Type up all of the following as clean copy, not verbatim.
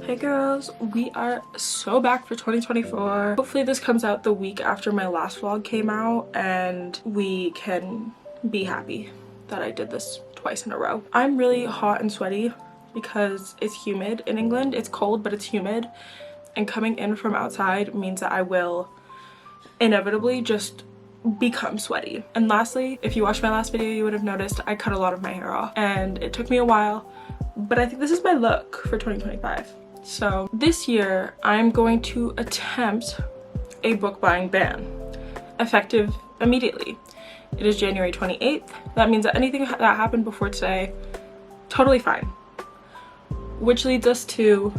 Hey girls, we are so back for 2024. Hopefully this comes out the week after my last vlog came out and we can be happy that I did this twice in a row. I'm really hot and sweaty because it's humid in England. It's cold, but it's humid. And coming in from outside means that I will inevitably just become sweaty. And lastly, if you watched my last video, you would have noticed I cut a lot of my hair off and it took me a while, but I think this is my look for 2025. So this year I'm going to attempt a book buying ban, effective immediately. It is January 28th. That means that anything that happened before today, totally fine. Which leads us to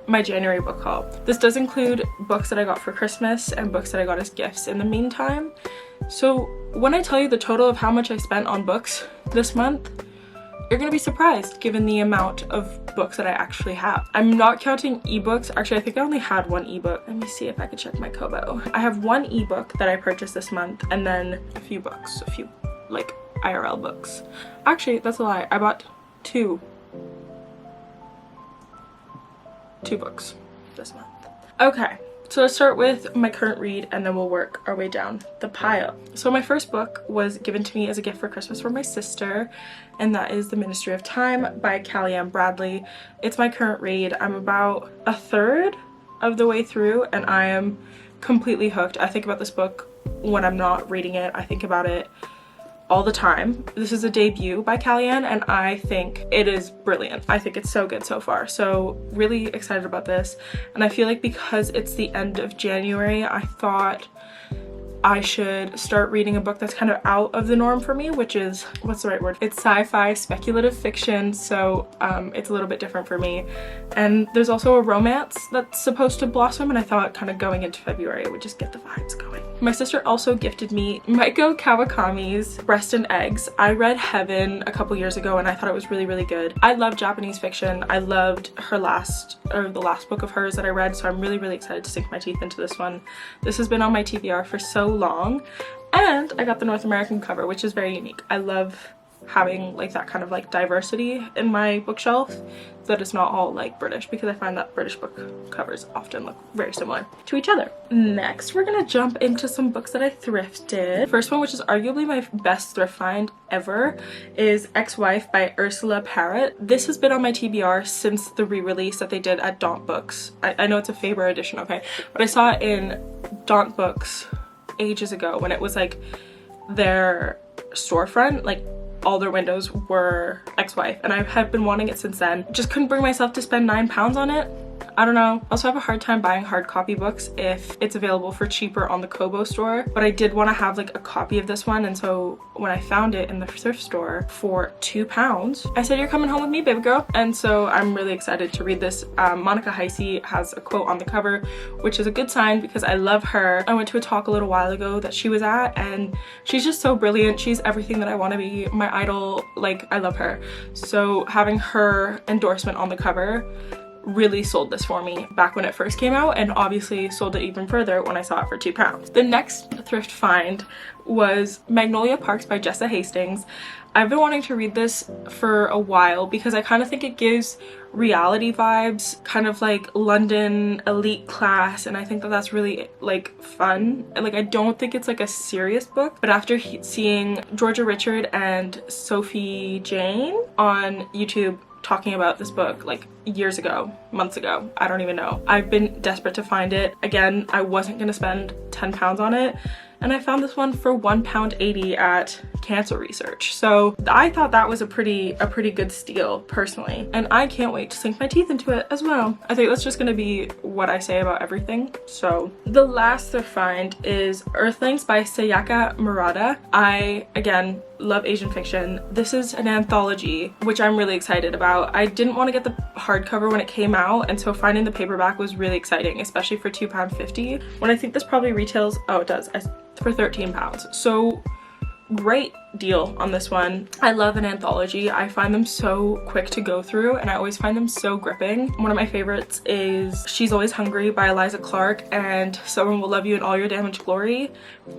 my January book haul. This does include books that I got for Christmas and books that I got as gifts in the meantime. So when I tell you the total of how much I spent on books this month, you're gonna be surprised given the amount of books that I actually have. I'm not counting ebooks. Actually, I think I only had one ebook. Let me see if I could check my Kobo. I have one ebook that I purchased this month and then a few books, a few like IRL books. Actually, that's a lie. I bought two books this month. Okay, so let's start with my current read and then we'll work our way down the pile. So my first book was given to me as a gift for Christmas from my sister, and that is The Ministry of Time by Kellyanne Bradley. It's my current read. I'm about a third of the way through and I am completely hooked. I think about this book when I'm not reading it. I think about it all the time. This is a debut by Kellyanne and I think it is brilliant. I think it's so good so far. So really excited about this. And I feel like because it's the end of January, I thought I should start reading a book that's kind of out of the norm for me, which is, what's the right word? It's sci-fi, speculative fiction, so it's a little bit different for me. And there's also a romance that's supposed to blossom, and I thought kind of going into February it would just get the vibes going. My sister also gifted me Maiko Kawakami's Breast and Eggs. I read Heaven a couple years ago and I thought it was really, really good. I love Japanese fiction. I loved the last book of hers that I read, so I'm really, really excited to sink my teeth into this one. This has been on my TBR for so long, and I got the North American cover, which is very unique. I love having like that kind of like diversity in my bookshelf, that it's not all like British, because I find that British book covers often look very similar to each other. Next, we're gonna jump into some books that I thrifted. First one, which is arguably my best thrift find ever, is Ex-Wife by Ursula Parrott. This has been on my TBR since the re-release that they did at Daunt Books. I know it's a Faber edition, okay, but I saw it in Daunt Books ages ago when it was like their storefront, like all their windows were Ex-Wife, and I have been wanting it since then. Just couldn't bring myself to spend £9 on it. I don't know. Also have a hard time buying hard copy books if it's available for cheaper on the Kobo store, but I did want to have like a copy of this one, and so when I found it in the thrift store for £2, I said, you're coming home with me, baby girl. And so I'm really excited to read this. Monica Heisey has a quote on the cover, which is a good sign because I love her. I went to a talk a little while ago that she was at and she's just so brilliant. She's everything that I want to be, my idol. Like, I love her. So having her endorsement on the cover really sold this for me back when it first came out, and obviously sold it even further when I saw it for £2. The next thrift find was Magnolia Parks by Jessa Hastings. I've been wanting to read this for a while because I kind of think it gives reality vibes, kind of like London elite class, and I think that that's really like fun. And like, I don't think it's like a serious book, but after seeing Georgia Richard and Sophie Jane on YouTube talking about this book like years ago, months ago, I don't even know, I've been desperate to find it. Again, I wasn't gonna spend £10 on it, and I found this one for £1.80 at Cancel Research. So I thought that was a pretty good steal personally, and I can't wait to sink my teeth into it as well. I think that's just gonna be what I say about everything. So the last thrift find is Earthlings by Sayaka Murata. I, again, love Asian fiction. This is an anthology, which I'm really excited about. I didn't want to get the hardcover when it came out, and so finding the paperback was really exciting, especially for £2.50, when I think this probably retails, oh it does, for £13. So great deal on this one. I love an anthology. I find them so quick to go through and I always find them so gripping. One of my favorites is She's Always Hungry by Eliza Clark and Someone Will Love You in All Your Damaged Glory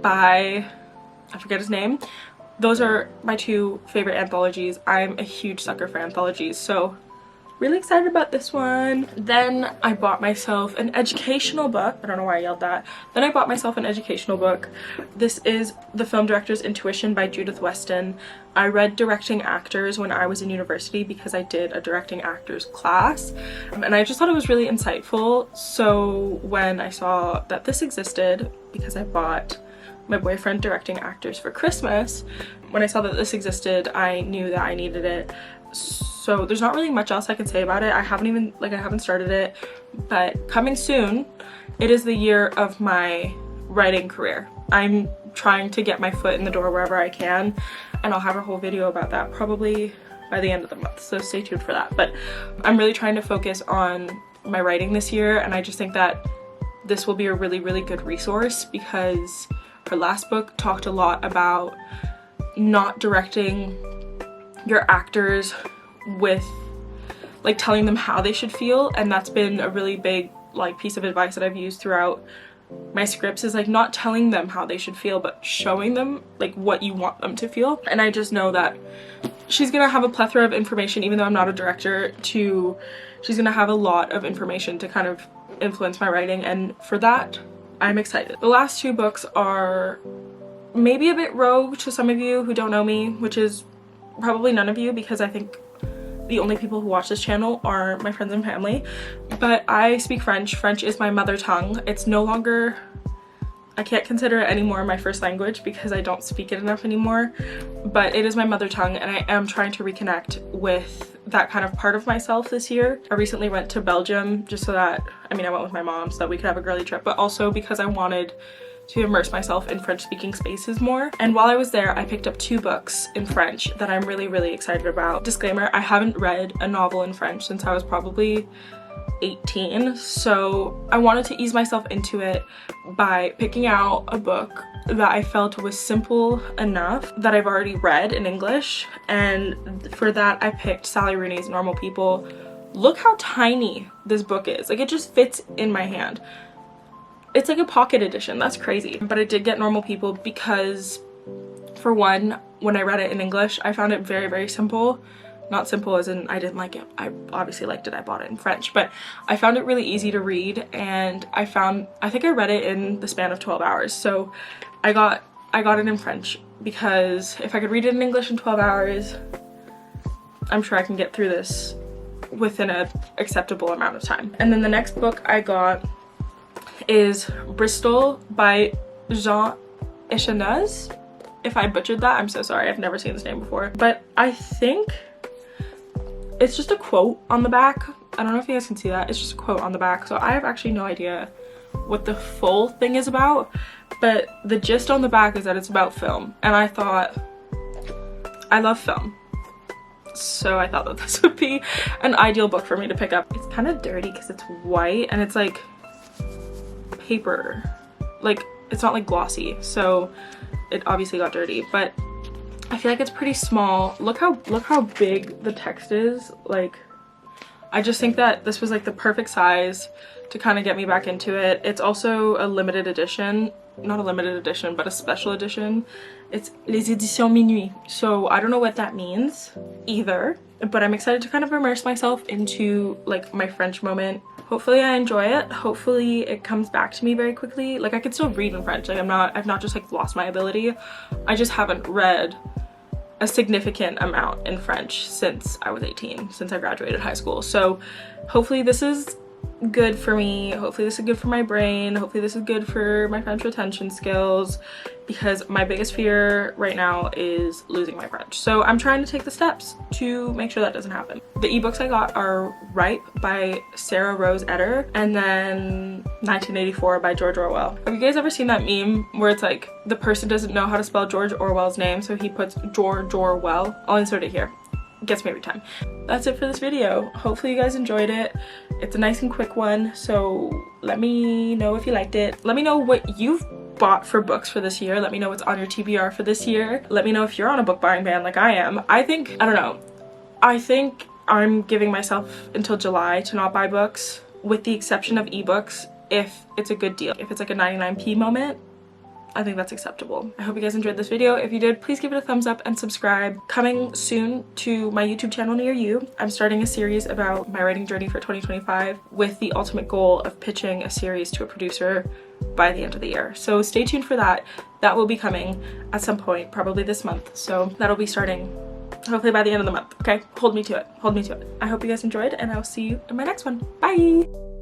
by, I forget his name. Those are my two favorite anthologies. I'm a huge sucker for anthologies, so really excited about this one. Then I bought myself an educational book. I don't know why I yelled that. Then I bought myself an educational book. This is The Film Director's Intuition by Judith Weston. I read Directing Actors when I was in university because I did a directing actors class, and I just thought it was really insightful. So when I saw that this existed, because I bought my boyfriend Directing Actors for Christmas, when I saw that this existed, I knew that I needed it. So there's not really much else I can say about it. I haven't started it, but coming soon. It is the year of my writing career. I'm trying to get my foot in the door wherever I can, and I'll have a whole video about that probably by the end of the month, so stay tuned for that. But I'm really trying to focus on my writing this year, and I just think that this will be a really, really good resource, because her last book talked a lot about not directing your actors with like telling them how they should feel, and that's been a really big like piece of advice that I've used throughout my scripts, is like not telling them how they should feel, but showing them like what you want them to feel. And I just know that she's gonna have a plethora of information, even though I'm not a director, she's gonna have a lot of information to kind of influence my writing, and for that I'm excited. The last two books are maybe a bit rogue to some of you who don't know me, which is probably none of you, because I think the only people who watch this channel are my friends and family. But I speak French. French is my mother tongue. It's no longer, I can't consider it anymore my first language because I don't speak it enough anymore, but it is my mother tongue, and I am trying to reconnect with that kind of part of myself this year. I recently went to Belgium just so that, I went with my mom so that we could have a girly trip, but also because I wanted to immerse myself in French-speaking spaces more. And while I was there, I picked up 2 books in French that I'm really, really excited about. Disclaimer, I haven't read a novel in French since I was probably 18, so I wanted to ease myself into it by picking out a book that I felt was simple enough that I've already read in English, and for that I picked Sally Rooney's Normal People. Look how tiny this book is. Like, it just fits in my hand. It's like a pocket edition. That's crazy. But I did get Normal People because, for one, when I read it in English, I found it very, very simple. Not simple as in I didn't like it. I obviously liked it. I bought it in French, but I found it really easy to read, and I think I read it in the span of 12 hours. So I got it in French because if I could read it in English in 12 hours, I'm sure I can get through this within an acceptable amount of time. And then the next book I got is Bristol by Jean Echenaz. If I butchered that, I'm so sorry. I've never seen this name before, but I think it's just a quote on the back. I don't know if you guys can see that. It's just a quote on the back, so I have actually no idea what the full thing is about, but the gist on the back is that it's about film, and I thought, I love film, so I thought that this would be an ideal book for me to pick up. It's kind of dirty because it's white and it's like paper, like it's not like glossy, so it obviously got dirty, but I feel like it's pretty small. Look how big the text is. Like, I just think that this was like the perfect size to kind of get me back into it. It's also a limited edition, not a limited edition, but a special edition. It's Les Editions Minuit, so I don't know what that means either, but I'm excited to kind of immerse myself into like my French moment. Hopefully I enjoy it. Hopefully it comes back to me very quickly. Like, I could still read in French. Like, I've not just like lost my ability. I just haven't read a significant amount in French since I was 18, since I graduated high school. So hopefully this is good for me. Hopefully this is good for my brain. Hopefully this is good for my French retention skills, because my biggest fear right now is losing my French. So I'm trying to take the steps to make sure that doesn't happen. The ebooks I got are Ripe by Sarah Rose Etter, and then 1984 by George Orwell. Have you guys ever seen that meme where it's like the person doesn't know how to spell George Orwell's name, so he puts George Orwell? I'll insert it here. It gets me every time. That's it for this video. Hopefully you guys enjoyed it. It's a nice and quick one, so let me know if you liked it. Let me know what you've bought for books for this year. Let me know what's on your TBR for this year. Let me know if you're on a book buying ban like I am. I think I'm giving myself until July to not buy books, with the exception of ebooks if it's a good deal. If it's like a 99p moment, I think that's acceptable. I hope you guys enjoyed this video. If you did, please give it a thumbs up and subscribe. Coming soon to my YouTube channel near you, I'm starting a series about my writing journey for 2025 with the ultimate goal of pitching a series to a producer by the end of the year. So stay tuned for that. That will be coming at some point, probably this month. So that'll be starting hopefully by the end of the month. Okay, hold me to it. Hold me to it. I hope you guys enjoyed, and I'll see you in my next one. Bye.